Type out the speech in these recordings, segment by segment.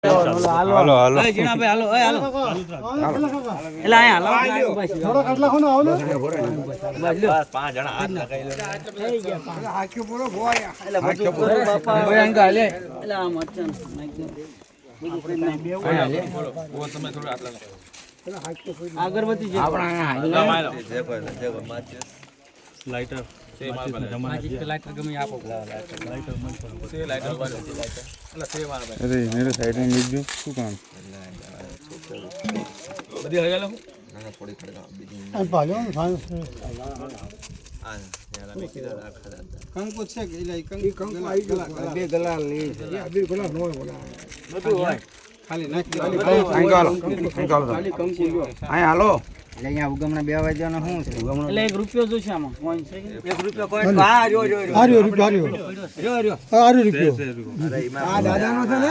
હાલો હાલો એ જીણા ભાઈ હાલો એ હાલો એટલે આયા હાલો થોડો કટલા ખોનો આવલો બસ 5 જણા હાથ લગાઈ લો થઈ ગયા હાક્યો પૂરો ગોયા એટલે બધું કરો બાપા ભાઈ અંગા હાલે એટલે આમ અચન તમે થોડું હાથ લગાવો અગરબત્તી જે આપણા દેખો માચિસ લાઇટર સે માચિસ લાઇટર ગમે આપો લાઇટર મન સે લાઇટર વાળો લાઇટર એટલે સે માર ભાઈ અરે મેરે સાઈડ માં લીધું શું કામ બધી હગાલો ના થોડી ખડકા બીજી આ પાલ્યો સાયન્સ આ યાર મે કીધા રાખા કંકુ છે કે ઇલા કંકુ આવી ગયો બે ગલાલ લે બે ગલાલ નો બોલા બધું હોય ખાલી નાખી અંગાલો ખાલી કંકુ લ્યો આય હાલો એટલે અહીંયા ઉગમણા 2 વાગ્યાનો શું છે ઉગમણો એટલે 1 રૂપિયો જોશે આમાં કોઈન છે 1 રૂપિયો કોઈન હા રહ્યો રૂપિયો અરે આ દાદાનો છે ને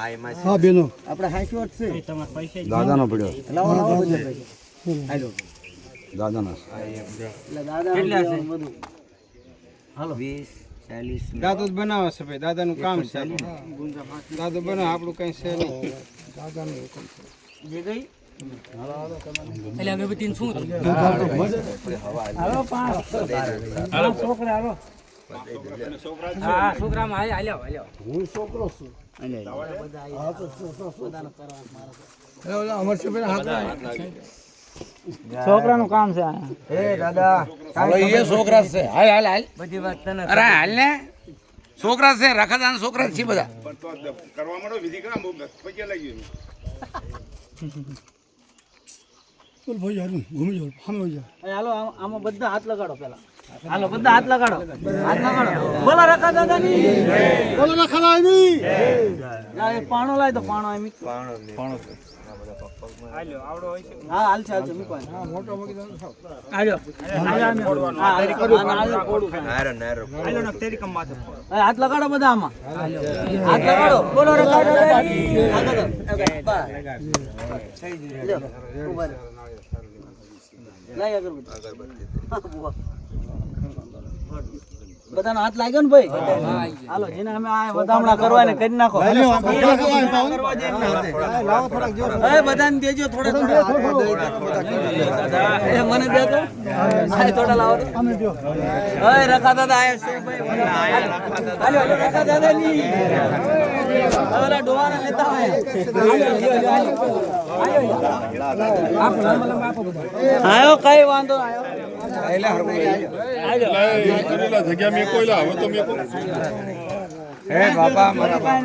એમાં હા બેનો આપણે 60 છે તમાર પૈસા દાદાનો પડ્યો લાવો બધું હાલો દાદાનો એટલે દાદા કેટલા છે બધું હાલો 20 40 દાદો જ બનાવે છે ભાઈ દાદાનું કામ છે દાદો બનાવે આપણું કઈ છે નહીં દાદાનું હુકમ જે ગઈ એટલે અગરબત્તી શું હાલો 5 હાલો છોકરા હાલો હા છોકરામાં હાલ્યો હું છોકરો છું અમર છે છોકરાનું કામ છે એ દાદા હાલો એ છોકરા છે હાલ હાલ હાલ બધી વાત તને અરે હાલ ને છોકરા છે રખાદાન છોકરા છે બધા કરવા માંડો વિધિ કામ પૈસા લઈ ગયું બોલ ભાઈ યાર ઘૂમી જાવ સામે હોય હાલો આમાં બધા હાથ લગાડો પેલા હાલો બધા હાથ લગાડો બોલો રખા દાદાની બોલો રખા દાદાની એ પાણો લાય તો પાણો એમ પાણો હા હાલ છે મીકો હા મોટો મૂકી દો આજો હાથ લગાડો બધા આમાં હાથ લગાડો બોલો રખા દાદાની લાય અગરબત્તી બધાનો હાથ લાગ્યો ને ભાઈ હાલો જેને અમે આ વધામણા કરવા ને કરી નાખો એ બધાને દેજો થોડા એ મને દે તો આ થોડા લાવો તો અમે જો એ રખા દાદા આયા છે ભાઈ હાલો રખા દાદા ની ઓલા ડોવાના લેતા હોય આયો કઈ વાંધો જગ્યા મેં કોઈ લાવે તો મેં હે બાપા મારા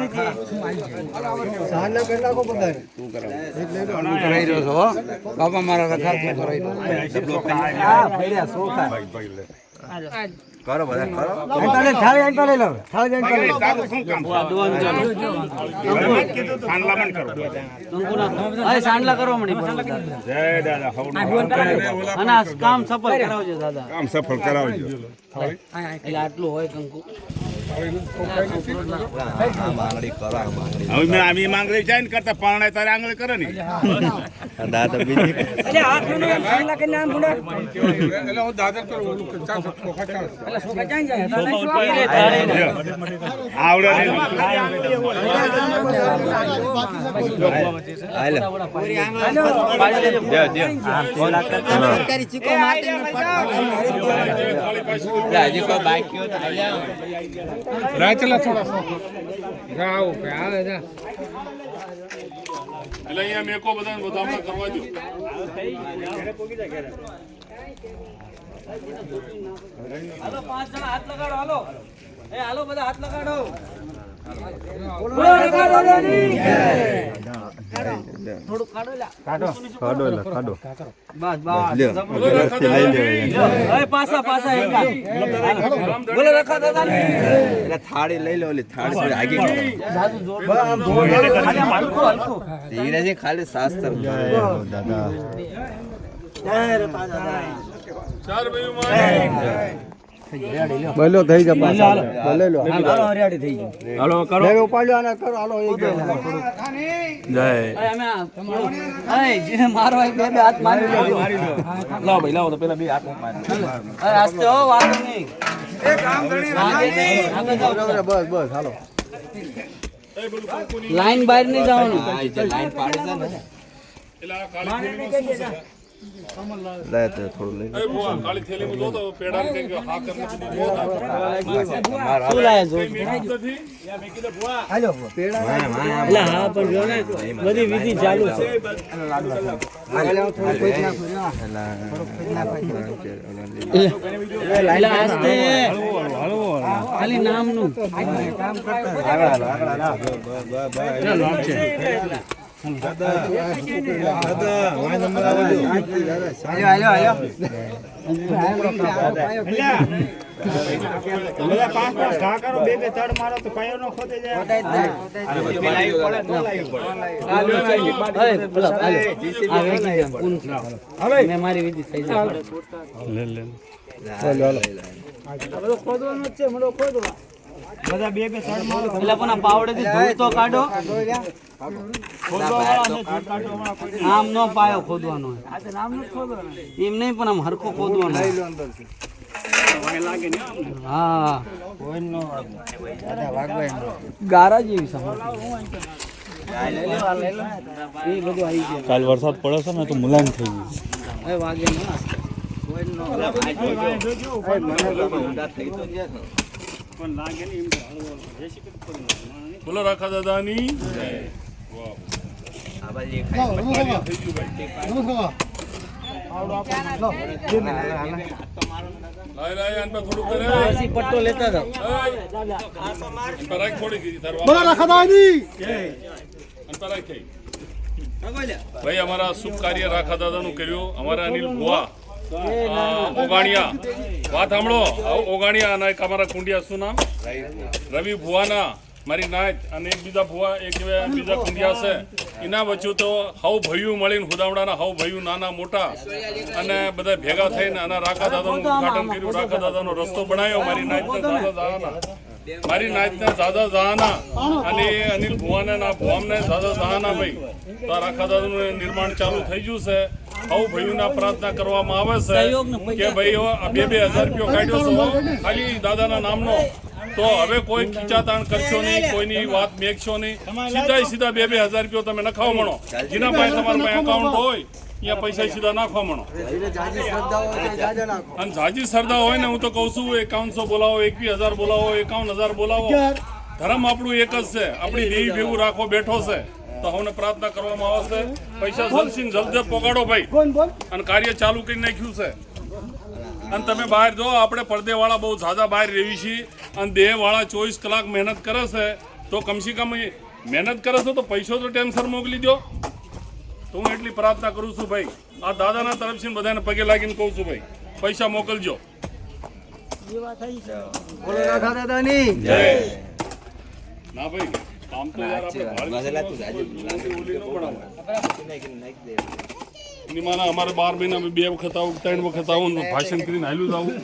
સાને કેટલા કો બધાય હું કરાઈ રહ્યો છો હો. બાપા મારા રખા તું કરાઈ દો હા ભૈયા સોખા કરો બધા કરો થાળી આંટા લઈ લો થાળી આંટા તારું શું કામ સાંડલા બંધ કરો અરે સાંડલા કરવા મળી જય દાદા અને આ કામ સફળ કરાવજો દાદા કામ સફળ કરાવજો એટલે આટલું હોય કંકુ માંગણી કરો માંગણી હવે મેં આમી માંગણી જાય ને કરતા પારણા તારે આંગળી કરે ને દાદા બીજી એટલે હાથ નો સાંડલા કે નામ ભૂડા એટલે હું દાદર પર ઓલું ચા ખોખા ચા એટલે સોકા ક્યાં જાય આવડે હજી કોઈ બાકી રાચલા થોડા જાઓ કે આવે જા એટલે અહીંયા મેકો બધાને વધામણા કરવા દો હાલો 5 જણા હાથ લગાડો હાલો એ હાલો બધા હાથ લગાડો થોડું કાઢો લા કાઢો બસ પાસા એકા બોલો રખા દાદા એટલે થાળી લઈ લો ઓલી થાળી થોડી આગી કરો જાદુ જોર હલકો ધીરેથી ખાલી શાસ્ત્ર દાદા જય રખા દાદા ચાર ભાઈઓ બોલો થઈ જા પાછા બોલે લો હાલો હરિયાળી થઈ ગઈ હાલો કરો લે ઉપાડ્યો અને કરો હાલો એ જય અમે જે મારો બે હાથ મારી લો લાવો ભાઈ લાવો તો પેલા બે હાથ મારી આસ્તે હો વાતો નહીં બસ બસ હાલો એ પેલું કંકુની લાઈન બહાર નહીં જવાનું લાઈન પાડે છે ને એટલે આ કાળી થેલીમાં શું છે? લે તો થોડું લઈ એ ભુવા, કાળી થેલીમાં જો તો પેડા ને કંઈક હાકર ને બધું જોતા. શું લાયા છો કંઈ મેં કીધું નથી. એટલે હા પણ જો ને બધી વિધિ ચાલુ છે એટલે આસ્તે ખાલી નામનું મેં મારી વિધિ થઈ જાય એટલે પણ પાવડેથી ધૂળ તો કાઢો આમ નો પાયો ખોદવાનો એમ નહીં પણ આમ હરખો ખોદવાનો હા ગારા જેવી સમજ એ બધું આવી ગયું કાલ વરસાદ પડે છે ને તો મુલાયમ થઈ ગયું હવે વાગે ના બોલો રાખા દાદાની જય. વાહ. થઈ ગયું ભાઈ. લાય લાય આન પર થોડું કરે. પછી પટ્ટો લેતા જાઓ આન પર રાખ થોડી કીધી તાર બોલો રાખા દાદાની જય. આન પર રાખ થઈ. ભાઈ અમારા શુભ કાર્ય રાખા દાદાનું કર્યું અમારા અનિલ ભુવા ઓગાણિયા વાત સાંભળો ઓગાણિયા અને એક અમારા કુંડિયા શું નામ રવિ ભુવાના મારી નાચ અને એક બીજા ભુવા એક બીજા કુંડિયા છે એના વચ્ચે તો હવ ભયું મળીને હુદામડાના હવ ભયું નાના મોટા અને બધા ભેગા થઈને અને રાખા દાદાનું ઉદઘાટન કર્યું રાખા દાદાનો રસ્તો બનાવ્યો મારી નાચને દાદા જહાના અને અનિલ ભુવાને ના ભુવામને દાદા જહાના ભાઈ તો આ રાખા દાદાનું નિર્માણ ચાલુ થઈ ગયું છે હવ ભયુના પ્રાર્થના કરવામાં આવે છે કે ભાઈ 2,000 રૂપિયા કાઢ્યો છો ખાલી દાદાના નામનો તો હવે કોઈ ખીચાતાણ કરશો નહીં કોઈની વાત મેકશો નહીં સીધા 2,000 રૂપિયા તમે નખાવો મણો જેના પાસે તમારા પાસે એકાઉન્ટ હોય અહીંયા પૈસા સીધા નાખવા મણો અને જાજી શ્રદ્ધા હોય ને હું તો કહું છું 5100 બોલાવો 21,000 બોલાવો 51,000 બોલાવો ધર્મ આપણું એક જ છે આપણી દેવી ભેગું રાખો બેઠો છે તો હવે પ્રાર્થના કરવામાં આવશે પૈસા જલ્દી જલ્દી પોગાડો ભાઈ અને કાર્ય ચાલુ કરી નાખ્યું છે અને તમે બહાર જો આપણે પડદેવાળા બહુ ઝાઝા બહાર રહેવી છીએ અને દેહવાળા 24 કલાક મહેનત કરે છે તો કમસે કમ મહેનત કરે છે તો પૈસો તો ટાઈમસર મોકલી દો તો હું એટલી પ્રાર્થના કરું છું ભાઈ આ દાદાના તરફથી બધાને પગે લાગીને કહું છું ભાઈ પૈસા મોકલજો ના ભાઈ કામ તો યાર આપણે માના અમારે 12 મહિના 2 વખત આવું 3 વખત આવું ભાષણ કરીને હાલ્યું જ આવું